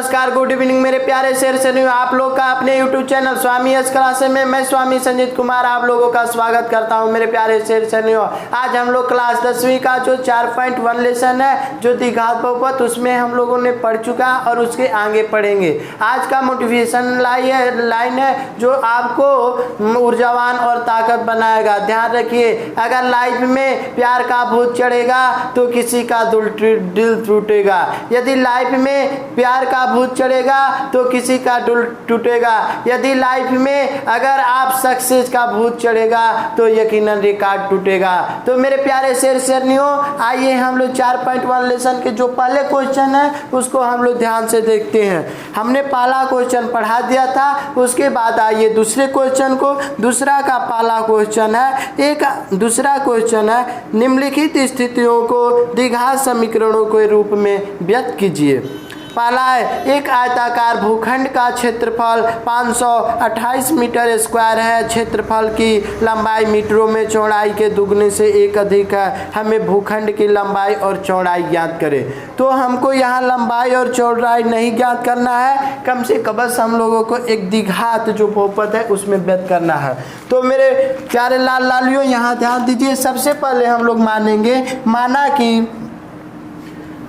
नमस्कार, good evening मेरे प्यारे शेर से आप लोग का अपने YouTube चैनल स्वामी एस क्लास में मैं स्वामी संजीत कुमार आप लोगों का स्वागत करता हूं मेरे प्यारे शेर से। आज हम लोग क्लास 10वीं का जो 4.1 लेसन है जो द्विघात बहुपद उसमें हम लोगों ने पढ़ चुका और उसके आगे पढ़ेंगे। आज का मोटिवेशन लाइन है जो आपको ऊर्जावान और ताकत बनाएगा। ध्यान रखिए, अगर लाइफ में प्यार का भूत चढ़ेगा तो किसी का दिल टूटेगा। यदि लाइफ में प्यार का भूत चढ़ेगा तो किसी का दिल टूटेगा। यदि लाइफ में अगर आप सक्सेस का भूत चढ़ेगा तो यकीनन रिकॉर्ड टूटेगा। तो मेरे प्यारे शेरनियों, आइए हम लोग 4.1 लेसन के जो पहले क्वेश्चन है उसको हम लोग ध्यान से देखते हैं। हमने पहला क्वेश्चन पढ़ा दिया था, उसके बाद आइए दूसरे क्वेश्चन को। दूसरा का पहला क्वेश्चन है, एक दूसरा क्वेश्चन है, निम्नलिखित स्थितियों को द्विघात समीकरणों के रूप में व्यक्त कीजिए। पहला है, एक आयताकार भूखंड का क्षेत्रफल 528 मीटर स्क्वायर है। क्षेत्रफल की लंबाई मीटरों में चौड़ाई के दुगने से एक अधिक है। हमें भूखंड की लंबाई और चौड़ाई ज्ञात करें। तो हमको यहाँ लंबाई और चौड़ाई नहीं ज्ञात करना है, कम से कम बस हम लोगों को एक द्विघात जो बहुपद है उसमें व्यक्त करना है। तो मेरे प्यारे लाल लालियों यहाँ ध्यान दीजिए। सबसे पहले हम लोग माना कि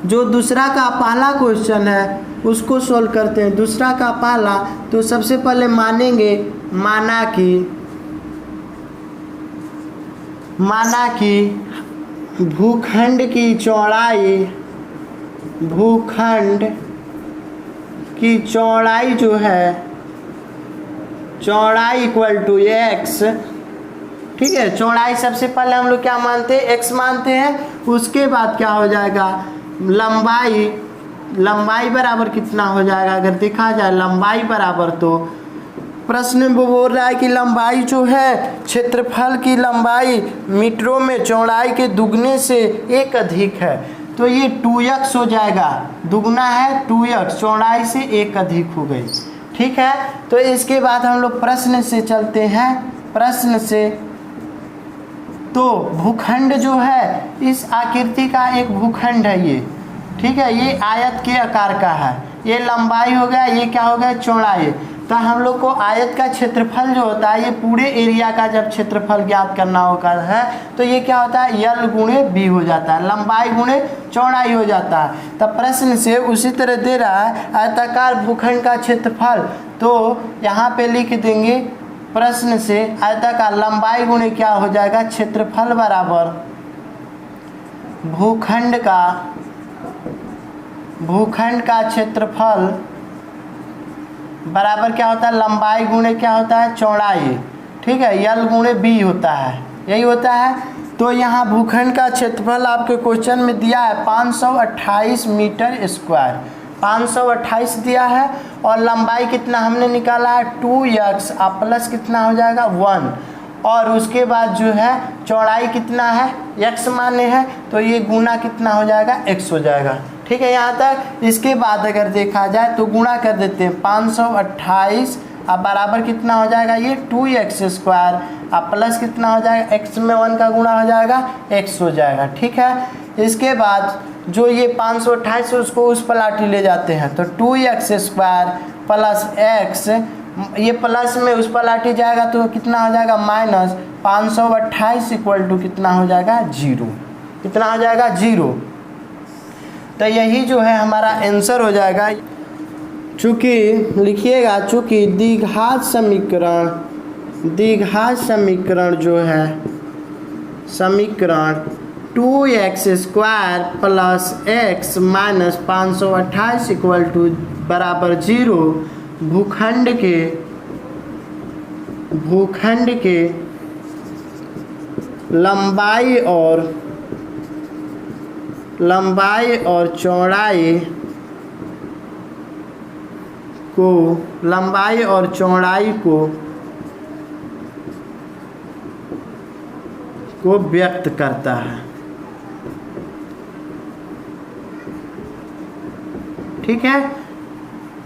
जो दूसरा का पहला क्वेश्चन है उसको सोल्व करते हैं। दूसरा का पहला, तो सबसे पहले माना कि भूखंड की चौड़ाई जो है, चौड़ाई इक्वल टू x। ठीक है, चौड़ाई सबसे पहले हम लोग क्या मानते हैं, x मानते हैं। उसके बाद क्या हो जाएगा, लंबाई बराबर कितना हो जाएगा। अगर देखा जाए लंबाई बराबर, तो प्रश्न में बोल रहा है कि लंबाई जो है, क्षेत्रफल की लंबाई मीटरों में चौड़ाई के दुगने से एक अधिक है। तो ये 2x हो जाएगा। दुगना है 2x, चौड़ाई से एक अधिक हो गई। ठीक है, तो इसके बाद हम लोग प्रश्न से चलते हैं। प्रश्न से तो भूखंड जो है, इस आकृति का एक भूखंड है ये। ठीक है, ये आयत के आकार का है। ये लंबाई हो गया, ये क्या हो गया, चौड़ाई। तो हम लोग को आयत का क्षेत्रफल जो होता है, ये पूरे एरिया का जब क्षेत्रफल ज्ञात करना होता है तो ये क्या होता है, यल गुणे बी हो जाता है, लंबाई गुणे चौड़ाई हो जाता है। तब प्रश्न से उसी तरह दे रहा है आयताकार भूखंड का क्षेत्रफल। तो यहाँ पे लिख देंगे प्रश्न से आयताकार लंबाई गुणे क्या हो जाएगा, क्षेत्रफल बराबर भूखंड का क्षेत्रफल बराबर क्या होता है, लंबाई गुणे क्या होता है, चौड़ाई। ठीक है, यल गुणे बी होता है, यही होता है। तो यहाँ भूखंड का क्षेत्रफल आपके क्वेश्चन में दिया है 528 मीटर स्क्वायर, 528 दिया है। और लंबाई कितना हमने निकाला है, 2x, आप प्लस कितना हो जाएगा 1। और उसके बाद जो है चौड़ाई कितना है, x माने हैं, तो ये गुना कितना हो जाएगा, x हो जाएगा। ठीक है, यहाँ तक। इसके बाद अगर देखा जाए तो गुणा कर देते हैं 528 अब बराबर कितना हो जाएगा, ये 2x स्क्वायर, अब प्लस कितना हो जाएगा, x में 1 का गुणा हो जाएगा, x हो जाएगा। ठीक है, इसके बाद जो ये 528 उसको उस पलाटी ले जाते हैं, तो 2x स्क्वायर प्लस x, ये प्लस में उस पलाटी जाएगा तो कितना हो जाएगा, माइनस 528 इक्वल टू कितना हो जाएगा, 0। कितना हो जाएगा, 0। तो यही जो है हमारा आंसर हो जाएगा। चूँकि लिखिएगा, चूँकि द्विघात समीकरण जो है, समीकरण 2x square plus x minus 528 equal to बराबर 0 भूखंड के लंबाई और चौड़ाई को व्यक्त करता है। ठीक है,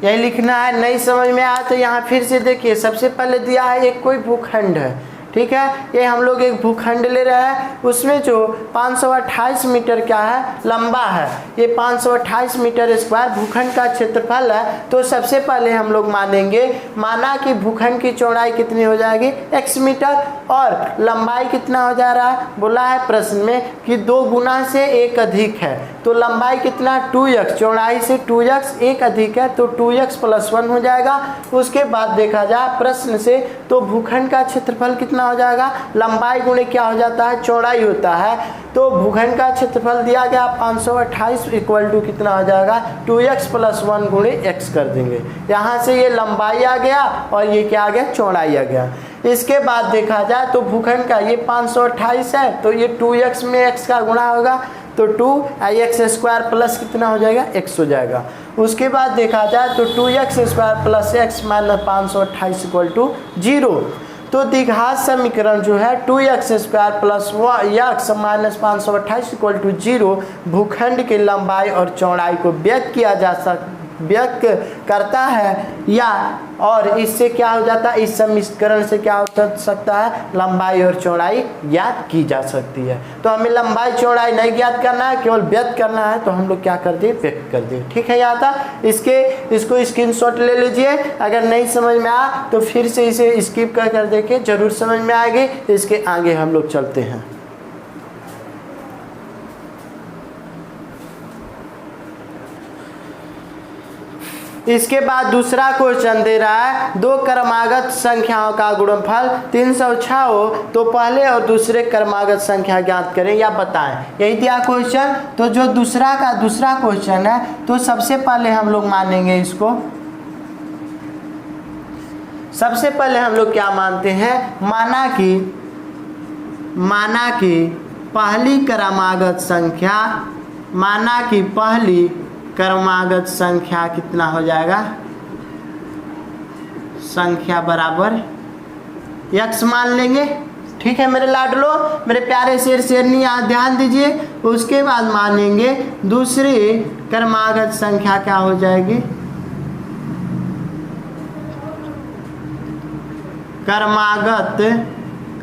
यही लिखना है। नहीं समझ में आया तो यहाँ फिर से देखिए। सबसे पहले दिया है एक कोई भूखंड है, ठीक है। ये हम लोग एक भूखंड ले रहे हैं, उसमें जो 528 मीटर क्या है, लंबा है। ये 528 मीटर स्क्वायर भूखंड का क्षेत्रफल है। तो सबसे पहले हम लोग माना कि भूखंड की चौड़ाई कितनी हो जाएगी, x मीटर, और लंबाई कितना हो जा रहा है, बोला है प्रश्न में कि 2 गुना से 1 अधिक है। तो लंबाई कितना, 2x, चौड़ाई से 2x 1 अधिक है, तो 2x + 1 हो जाएगा। उसके बाद देखा जाए प्रश्न से, तो भूखंड का क्षेत्रफल कितना हो जाएगा, लंबाई गुणे क्या हो जाता है, चौड़ाई होता है। तो भूखंड का क्षेत्रफल दिया गया 528 = कितना हो जाएगा, 2x + 1 गुणे x कर देंगे। यहाँ से ये लंबाई आ गया और ये क्या आ गया, चौड़ाई आ गया। इसके बाद देखा जाए तो भूखंड का ये 528 है, तो ये 2x में x का गुणा होगा, तो 2x² प्लस कितना हो जाएगा, x हो जाएगा। उसके बाद देखा जाए तो 2x² + x - 528 = 0। तो द्विघात समीकरण जो है 2x² + x - 528 = 0 भूखंड की लंबाई और चौड़ाई को व्यक्त करता है, या और इससे क्या हो जाता है, इस समीकरण से क्या हो सकता है, लंबाई और चौड़ाई ज्ञात की जा सकती है। तो हमें लंबाई चौड़ाई नहीं ज्ञात करना है, केवल व्यक्त करना है, तो हम लोग क्या कर दिए, व्यक्त कर दिए। ठीक है, यहाँ था इसको स्क्रीनशॉट ले लीजिए। अगर नहीं समझ में आ तो फिर से इसे स्किप कर देखिए, जरूर समझ में आएगी। इसके आगे हम लोग चलते हैं। इसके बाद दूसरा क्वेश्चन दे रहा है, 2 क्रमागत संख्याओं का गुणनफल 306 हो तो पहले और दूसरे क्रमागत संख्या ज्ञात करें या बताएं। यही दिया क्वेश्चन। तो जो दूसरा क्वेश्चन है, तो सबसे पहले हम लोग मानेंगे इसको, सबसे पहले हम लोग क्या मानते हैं, माना कि पहली क्रमागत संख्या कितना हो जाएगा, संख्या बराबर x मान लेंगे। ठीक है मेरे लाडलो, मेरे प्यारे शेरनी, यहाँ ध्यान दीजिए। उसके बाद मानेंगे दूसरी क्रमागत संख्या क्या हो जाएगी,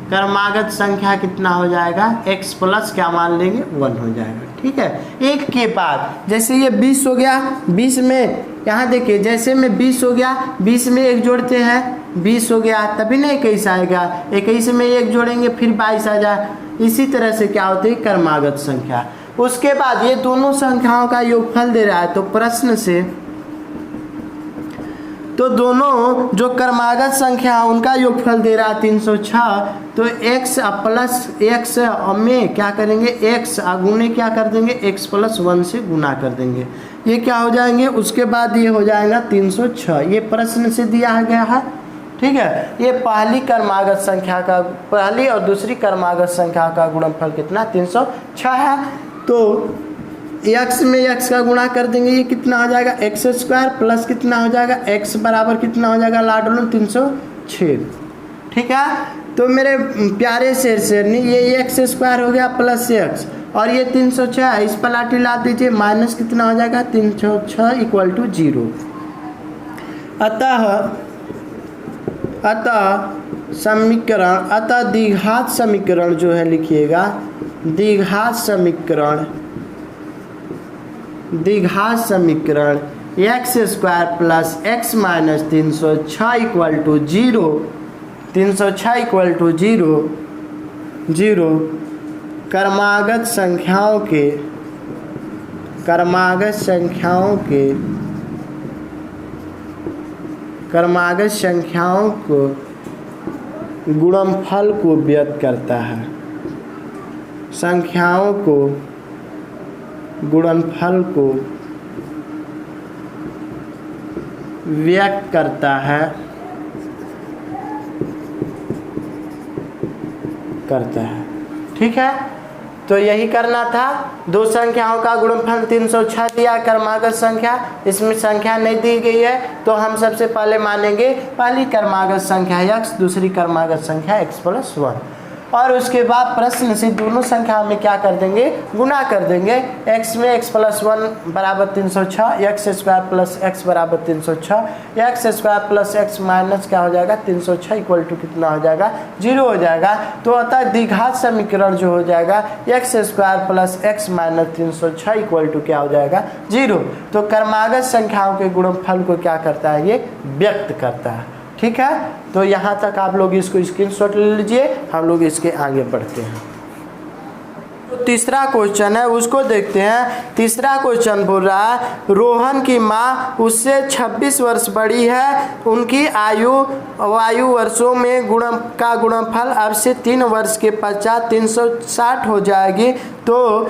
क्रमागत संख्या कितना हो जाएगा, x प्लस क्या मान लेंगे, 1 हो जाएगा। ठीक है, एक के बाद जैसे ये 20 हो गया, 20 में यहाँ देखिए, जैसे में 20 हो गया, 20 में 1 जोड़ते हैं, 20 हो गया, तभी ना 21 आएगा, 21 में 1 जोड़ेंगे फिर 22 आ जाए। इसी तरह से क्या होती है, क्रमागत संख्या। उसके बाद ये दोनों संख्याओं का योगफल दे रहा है, तो प्रश्न से तो दोनों जो क्रमागत संख्या उनका योगफल दे रहा है 306, तो x प्लस x में क्या करेंगे, x गुणे क्या कर देंगे, x + 1 से गुना कर देंगे, ये क्या हो जाएंगे। उसके बाद ये हो जाएगा 306। ये प्रश्न से दिया गया है। ठीक है, ये पहली और दूसरी क्रमागत संख्या का गुणनफल कितना, 306 है। तो x में x का गुणा कर देंगे, ये कितना हो जाएगा, x² प्लस कितना हो जाएगा, x बराबर कितना हो जाएगा, लाडलो 306। ठीक है, तो मेरे प्यारे शेरनी, ये x² हो गया प्लस x, और ये 306 इस पर लाठी ला दीजिए, माइनस कितना हो जाएगा, 306 = 0। अतः द्विघात समीकरण जो है लिखिएगा, द्विघात समीकरण x² प्लस x माइनस 306 = 0 क्रमागत संख्याओं को गुणनफल को व्यक्त करता है, संख्याओं को गुणनफल को व्यक्त करता है, ठीक है। तो यही करना था। 2 संख्याओं का गुणनफल 306 दिया क्रमागत संख्या, इसमें संख्या नहीं दी गई है, तो हम सबसे पहले मानेंगे पहली क्रमागत संख्या x, दूसरी क्रमागत संख्या x + 1। और उसके बाद प्रश्न से दोनों संख्या में क्या कर देंगे, गुना कर देंगे। x में x प्लस 1 बराबर 306, एक्स स्क्वायर प्लस एक्स बराबर 306, x square plus x minus क्या हो जाएगा 306 इक्वल टू कितना हो जाएगा 0 हो जाएगा। तो अतः द्विघात समीकरण जो हो जाएगा x square plus x minus 306 equal to क्या हो जाएगा 0। तो क्रमागत संख्याओं के गुणनफल को क्या करता है, ये व्यक्त करता है। ठीक है, तो यहाँ तक आप लोग इसको स्क्रीनशॉट ले लीजिए, हम लोग इसके आगे बढ़ते हैं। तो तीसरा क्वेश्चन है उसको देखते हैं। तीसरा क्वेश्चन बोल रहा है रोहन की माँ उससे 26 वर्ष बड़ी है, उनकी आयु वर्षों में गुणनफल अब से 3 वर्ष के पश्चात 360 हो जाएगी। तो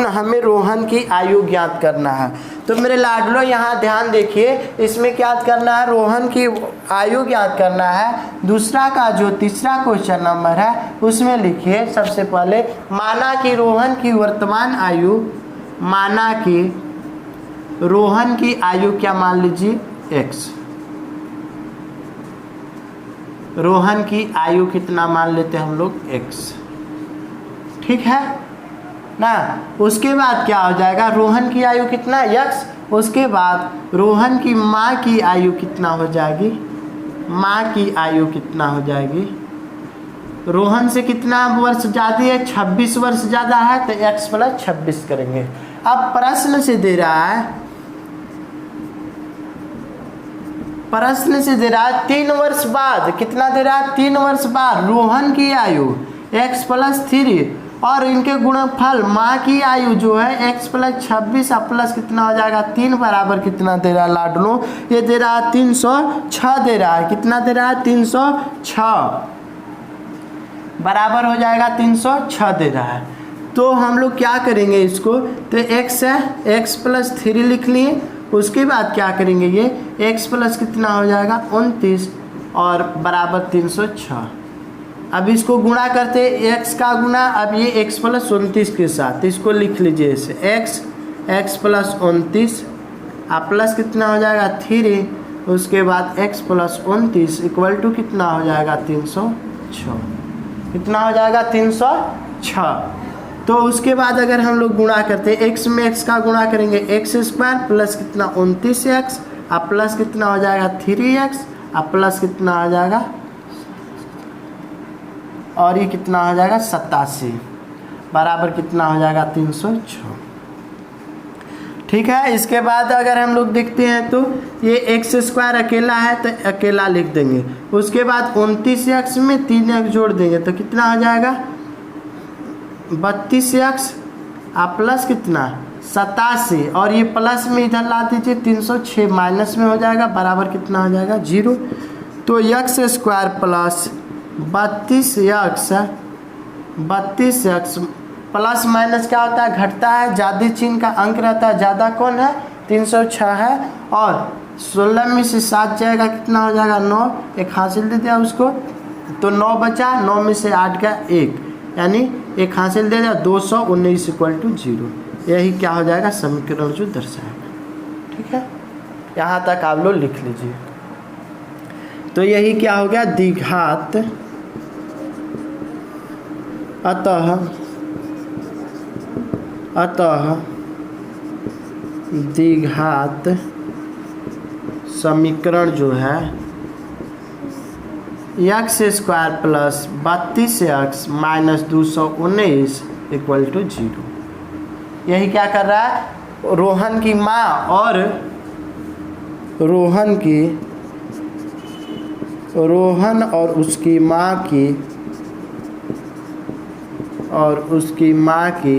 हमें रोहन की आयु ज्ञात करना है। तो मेरे लाडलो यहाँ ध्यान देखिए, इसमें क्या करना है, रोहन की आयु ज्ञात करना है। दूसरा का जो तीसरा क्वेश्चन नंबर है उसमें लिखिए सबसे पहले माना कि रोहन की वर्तमान आयु, माना कि रोहन की आयु क्या मान लीजिए x, रोहन की आयु कितना मान लेते हैं हम लोग x। ठीक है ना। उसके बाद क्या हो जाएगा, रोहन की आयु कितना x, उसके बाद रोहन की माँ की आयु कितना हो जाएगी, माँ की आयु कितना हो जाएगी, रोहन से कितना वर्ष ज़्यादा है 26 वर्ष ज़्यादा है, तो x प्लस 26 करेंगे। अब प्रश्न से दे रहा है, प्रश्न से दे रहा है 3 वर्ष बाद, कितना दे रहा है 3 वर्ष बाद रोहन की आयु x प्लस 3 और इनके गुणनफल माँ की आयु जो है x प्लस 26 प्लस कितना हो जाएगा 3 बराबर कितना दे रहा है लाडलो, ये दे रहा है 306 दे रहा है। कितना दे रहा है 306 बराबर हो जाएगा 306 दे रहा है। तो हम लोग क्या करेंगे इसको, तो x है x प्लस 3 लिख लिए। उसके बाद क्या करेंगे, ये x प्लस कितना हो जाएगा 29 और बराबर 306। अब इसको गुणा करते x का गुणा, अब ये x प्लस 29 के साथ इसको लिख लीजिए इसे x प्लस 29 प्लस कितना हो जाएगा 3, उसके बाद x प्लस 29 इक्वल टू कितना हो जाएगा 306, कितना हो जाएगा 306। तो उसके बाद अगर हम लोग गुणा करते हैं x में x का गुणा करेंगे x स्क्वायर प्लस कितना 29x प्लस कितना हो जाएगा 3x प्लस कितना हो जाएगा, और ये कितना हो जाएगा 87 बराबर कितना हो जाएगा 306। ठीक है, इसके बाद अगर हम लोग देखते हैं तो ये x स्क्वायर अकेला है तो अकेला लिख देंगे। उसके बाद 29x में 3x जोड़ देंगे तो कितना हो जाएगा 32x प्लस कितना 87, और ये प्लस में इधर ला दीजिए 306 माइनस में हो जाएगा बराबर कितना हो जाएगा 0। तो x square plus 32x plus minus क्या होता है, घटता है, ज़्यादा चिन्ह का अंक रहता है, ज़्यादा कौन है 306 है, और 16 में से 7 जाएगा कितना हो जाएगा 9, एक हासिल दे दिया उसको, तो 9 बचा, 9 में से 8 का 1, यानी एक हासिल दे दिया 219 इक्वल टू 0। यही क्या हो जाएगा समीकरण जो दर्शाएगा। ठीक है, यहाँ तक आप लोग लिख लीजिए। तो यही क्या हो गया द्विघात, अतः द्विघात समीकरण जो है x square plus 32x minus 219 equal to 0। यही क्या कर रहा है, रोहन की माँ और रोहन और उसकी माँ की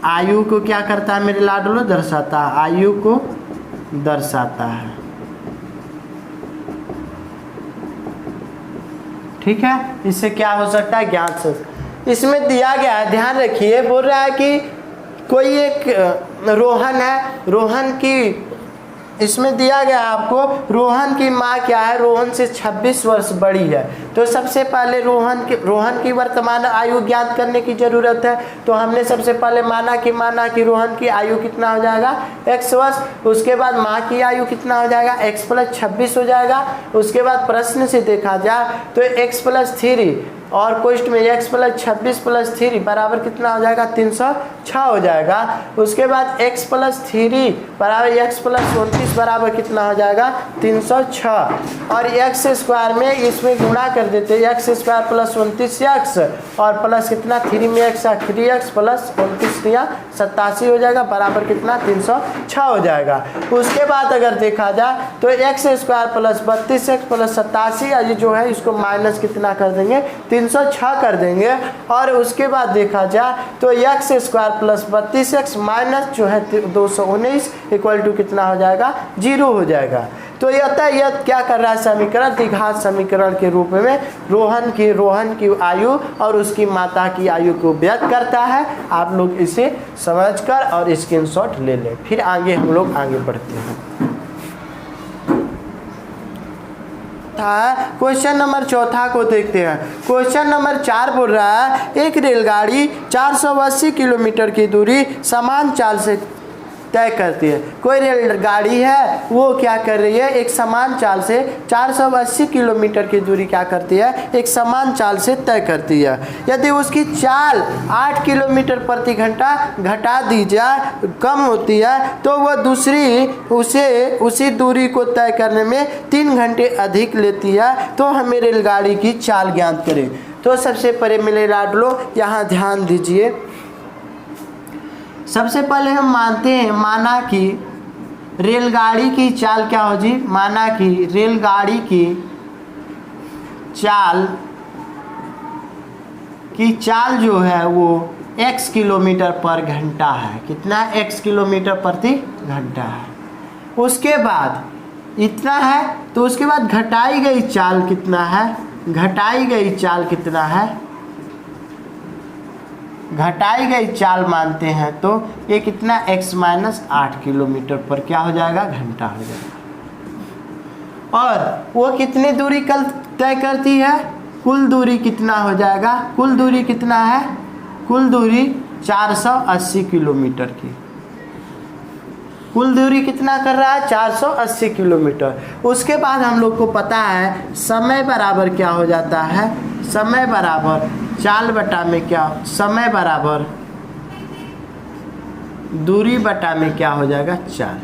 आयु को क्या करता है मेरे लाडलो, दर्शाता है, आयु को दर्शाता है। ठीक है, इससे क्या हो सकता है ज्ञात से, इसमें दिया गया है, ध्यान रखिए, बोल रहा है कि कोई एक रोहन है, रोहन की इसमें दिया गया आपको रोहन की माँ क्या है, रोहन से 26 वर्ष बड़ी है। तो सबसे पहले रोहन की वर्तमान आयु ज्ञात करने की ज़रूरत है। तो हमने सबसे पहले माना कि रोहन की आयु कितना हो जाएगा, x वर्ष। उसके बाद माँ की आयु कितना हो जाएगा, x + 26 हो जाएगा। उसके बाद प्रश्न से देखा जाए तो x + 3 और क्वेश्चन में x + 26 + 3 बराबर कितना हो जाएगा, 306 हो जाएगा। उसके बाद x + 3 बराबर x + 29 बराबर कितना हो जाएगा, 306। और x² में इसमें गुणा कर देते हैं, x² + 29x और प्लस कितना 3 में x 3x + 29 87 हो जाएगा बराबर कितना 306 हो जाएगा। उसके बाद अगर देखा जाए तो x² + 32x + 87 ये जो है इसको माइनस कितना कर देंगे, 306 कर देंगे। और उसके बाद देखा जाए तो x² + 32x माइनस जो है 219 = कितना हो जाएगा, 0 हो जाएगा। तो यह क्या कर रहा है, समीकरण द्विघात समीकरण के रूप में रोहन की आयु और उसकी माता की आयु को व्यक्त करता है। आप लोग इसे समझकर और स्क्रीनशॉट ले लें, फिर आगे हम लोग आगे बढ़ते हैं। क्वेश्चन नंबर 4 को देखते हैं। क्वेश्चन नंबर 4 बोल रहा है, एक रेलगाड़ी 480 किलोमीटर की दूरी समान चाल से तय करती है। कोई रेलगाड़ी है वो क्या कर रही है, एक समान चाल से 480 किलोमीटर की दूरी क्या करती है, एक समान चाल से तय करती है। यदि उसकी चाल 8 किलोमीटर प्रति घंटा घटा दी जाए कम होती है तो वह दूसरी उसी दूरी को तय करने में 3 घंटे अधिक लेती है। तो हमें रेलगाड़ी की चाल ज्ञात करें। तो सबसे पहले मेरे लाडलो यहाँ ध्यान दीजिए। सबसे पहले हम माना कि रेलगाड़ी की चाल क्या हो जी, माना कि रेलगाड़ी की चाल जो है वो x किलोमीटर पर घंटा है। कितना, x किलोमीटर प्रति घंटा है। उसके बाद इतना है तो उसके बाद घटाई गई चाल कितना है, घटाई गई चाल मानते हैं तो ये कितना x - 8 किलोमीटर पर क्या हो जाएगा, घंटा हो जाएगा। और वो कितनी दूरी कल तय करती है, कुल दूरी कितना हो जाएगा, कुल दूरी कितना है, कुल दूरी 480 किलोमीटर की। कुल दूरी कितना कर रहा है, 480 किलोमीटर। उसके बाद हम लोग को पता है समय बराबर क्या हो जाता है, समय बराबर चाल बटा में क्या, समय बराबर दूरी बटा में क्या हो जाएगा, चाल।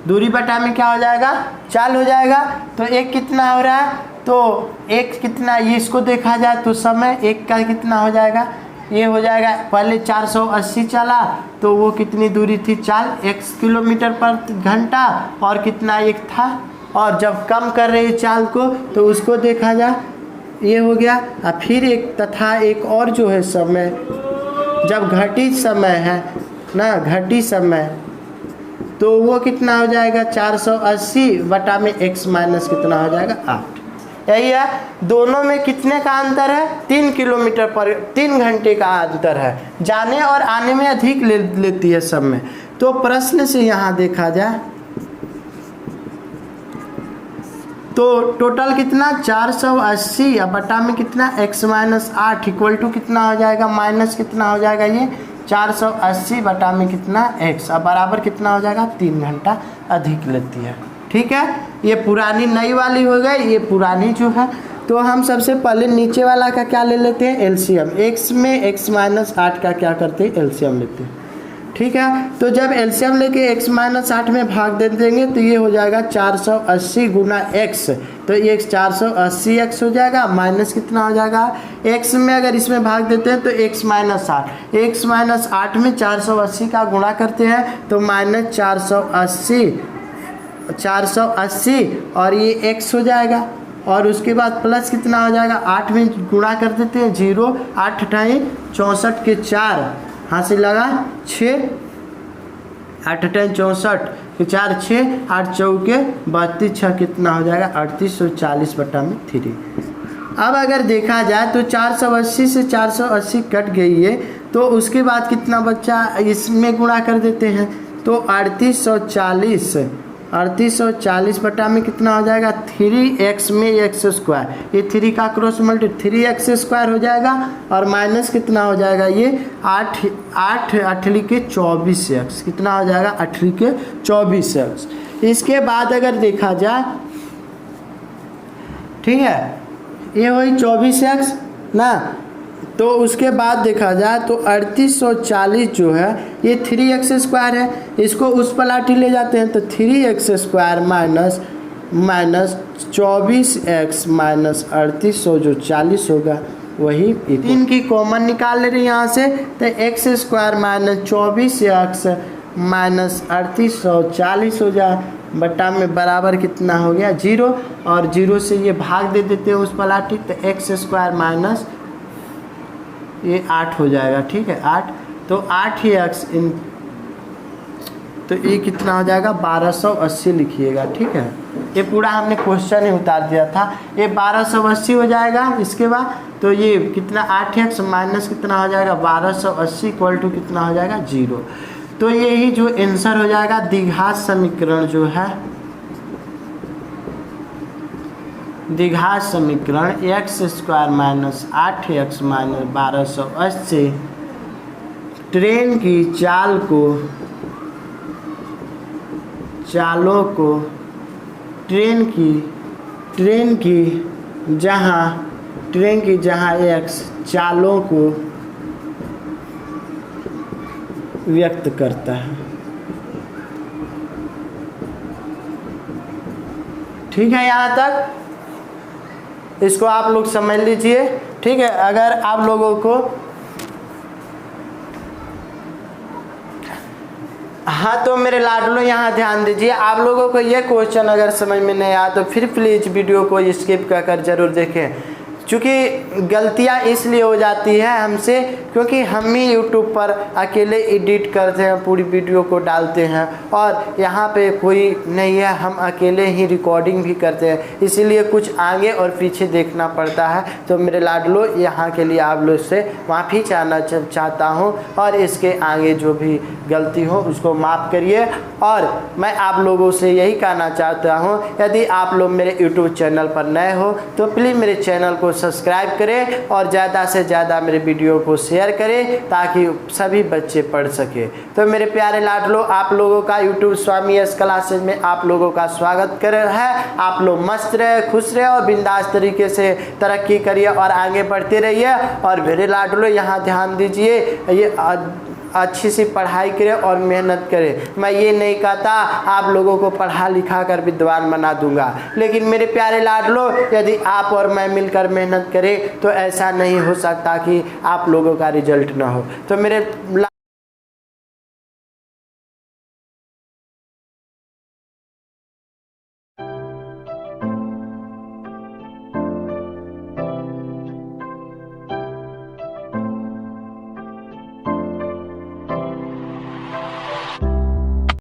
दूरी बटा में क्या हो जाएगा, चाल हो जाएगा। तो एक कितना हो रहा है, तो एक कितना, ये इसको देखा जाए तो समय एक का कितना हो जाएगा, ये हो जाएगा। पहले 480 चला तो वो कितनी दूरी थी, चाल x किलोमीटर पर घंटा और कितना एक था। और जब कम कर रहे चाल को तो उसको देखा जाए, ये हो गया। और फिर एक तथा एक और जो है समय, जब घटी समय है ना, घटी समय तो वो कितना हो जाएगा, 480 बटा में x माइनस कितना हो जाएगा, 8। यही है। दोनों में कितने का अंतर है, 3 किलोमीटर पर 3 घंटे का अंतर है। जाने और आने में अधिक लेती है समय। तो प्रश्न से यहाँ देखा जाए तो टोटल कितना, 480 बटा में कितना x - 8 = कितना हो जाएगा, माइनस कितना हो जाएगा, ये 480 बटा में कितना x अब बराबर कितना हो जाएगा, 3 घंटा अधिक लेती है। ठीक है, ये पुरानी नई वाली हो गई, ये पुरानी जो है। तो हम सबसे पहले नीचे वाला का क्या ले लेते हैं, एलसीएम। x में x - 8 का क्या करते हैं, एलसीएम लेते हैं। ठीक है, तो जब एलसीएम लेके x - 8 में भाग दे देंगे तो ये हो जाएगा 480 गुना x। तो ये 480x हो जाएगा, माइनस कितना हो जाएगा, x में अगर इसमें भाग देते हैं तो x - 8, x - 8 में 480 का गुणा करते हैं तो माइनस 480 और ये x हो जाएगा। और उसके बाद प्लस कितना हो जाएगा, 8 में गुणा कर देते हैं 0, 8 × 64 के 4 हाथ से लगा 6, 8 × 64 के 4 6, 8 चौके 32, 6 कितना हो जाएगा, 3840 बटा में 3। अब अगर देखा जाए तो 480 से 480 कट गई है तो उसके बाद कितना बच्चा, इसमें गुणा कर देते हैं तो 3840 3840 बटा में कितना हो जाएगा 3x में एक्स स्क्वायर, ये 3 का क्रॉस मल्टी 3x स्क्वायर हो जाएगा और माइनस कितना हो जाएगा ये 8 8 के 24x, कितना हो जाएगा 8 के 24x। इसके बाद अगर देखा जाए, ठीक है, ये वही 24x ना, तो उसके बाद देखा जाए तो 3840 जो है ये 3x स्क्वायर है, इसको उस पलाटी ले जाते हैं तो 3x square minus 24x minus 3800 जो 40 होगा वही 3 की कॉमन निकाल ले रहे हैं यहाँ से, तो x square minus 24x minus 3800 40 हो जाए बटा में बराबर कितना हो गया 0, और 0 से ये भाग दे देते हैं उस पलाटी, तो x स्क्वायर माइनस ये 8 हो जाएगा, ठीक है 8, तो 8 ही x इन, तो ये कितना हो जाएगा 1280 लिखिएगा, ठीक है। ये पूरा हमने क्वेश्चन ही उतार दिया था, ये 1280 हो जाएगा। इसके बाद तो ये कितना 8x माइनस कितना हो जाएगा 1280 इक्वल टू कितना हो जाएगा 0। तो यही जो आंसर हो जाएगा द्विघात समीकरण जो है, द्विघात समीकरण x square minus 8x minus 1280 train की चालों को ट्रेन की जहाँ x चालों को व्यक्त करता है, ठीक है। यहाँ तक इसको आप लोग समझ लीजिए, ठीक है। अगर आप लोगों को हाँ तो मेरे लाडलो यहाँ ध्यान दीजिए, आप लोगों को ये क्वेश्चन अगर समझ में नहीं आया तो फिर प्लीज़ वीडियो को स्किप कर जरूर देखें, क्योंकि गलतियाँ इसलिए हो जाती है हमसे क्योंकि हम ही यूट्यूब पर अकेले एडिट करते हैं, पूरी वीडियो को डालते हैं और यहाँ पे कोई नहीं है, हम अकेले ही रिकॉर्डिंग भी करते हैं, इसीलिए कुछ आगे और पीछे देखना पड़ता है। तो मेरे लाडलो यहाँ के लिए आप लोग से माफ़ी चाहता हूँ और इसके आगे जो भी गलती हो उसको माफ़ करिए। और मैं आप लोगों से यही कहना चाहता हूँ, यदि आप लोग मेरे यूट्यूब चैनल पर नए हो तो प्लीज़ मेरे चैनल को सब्सक्राइब करें और ज़्यादा से ज़्यादा मेरे वीडियो को शेयर करें ताकि सभी बच्चे पढ़ सके। तो मेरे प्यारे लाडलो, आप लोगों का यूट्यूब स्वामी एस क्लासेज में आप लोगों का स्वागत कर रहा है। आप लोग मस्त रहे, खुश रहे और बिंदास तरीके से तरक्की करिए और आगे बढ़ते रहिए। और मेरे लाडलो यहाँ ध्यान दीजिए, ये अच्छी सी पढ़ाई करें और मेहनत करें। मैं ये नहीं कहता आप लोगों को पढ़ा लिखा कर विद्वान बना दूंगा, लेकिन मेरे प्यारे लाडलो यदि आप और मैं मिलकर मेहनत करें तो ऐसा नहीं हो सकता कि आप लोगों का रिजल्ट ना हो। तो मेरे